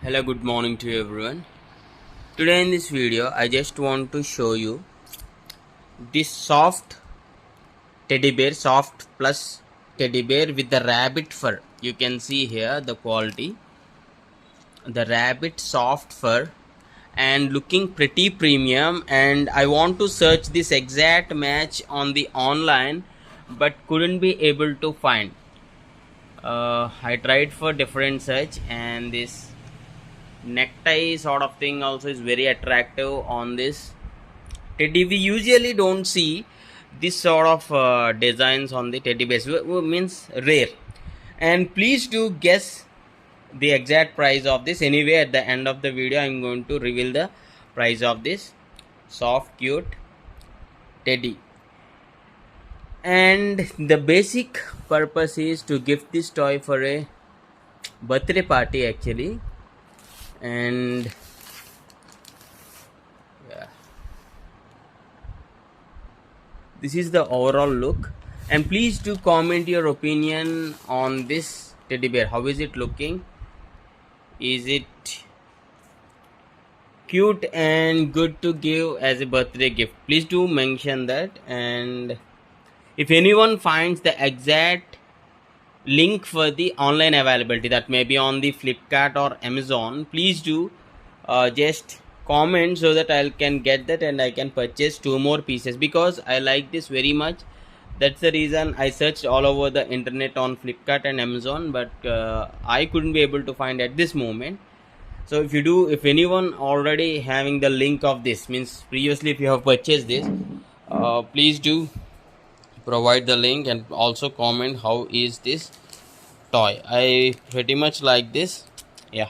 Hello, good morning to everyone. Today in this video I just want to show you this soft plus teddy bear with the rabbit fur. You can see here the quality, the rabbit soft fur, and looking pretty premium. And I want to search this exact match on the online but couldn't be able to find. I tried for different search, and this necktie sort of thing also is very attractive on this teddy. We usually don't see this sort of designs on the teddy bears, means rare. And please do guess the exact price of this. Anyway, at the end of the video I'm going to reveal the price of this soft cute teddy. And the basic purpose is to gift this toy for a birthday party actually. And yeah, this is the overall look. And please do comment your opinion on this teddy bear. How is it looking? Is it cute and good to give as a birthday gift? Please do mention that. And if anyone finds the exact link for the online availability, that may be on the Flipkart or Amazon, please do just comment so that I can get that and I can purchase 2 more pieces, because I like this very much. That's the reason I searched all over the internet on Flipkart and Amazon, but I couldn't be able to find at this moment. So if anyone already having the link of this, means previously if you have purchased this, please do provide the link and also comment how is this toy. I pretty much like this. Yeah.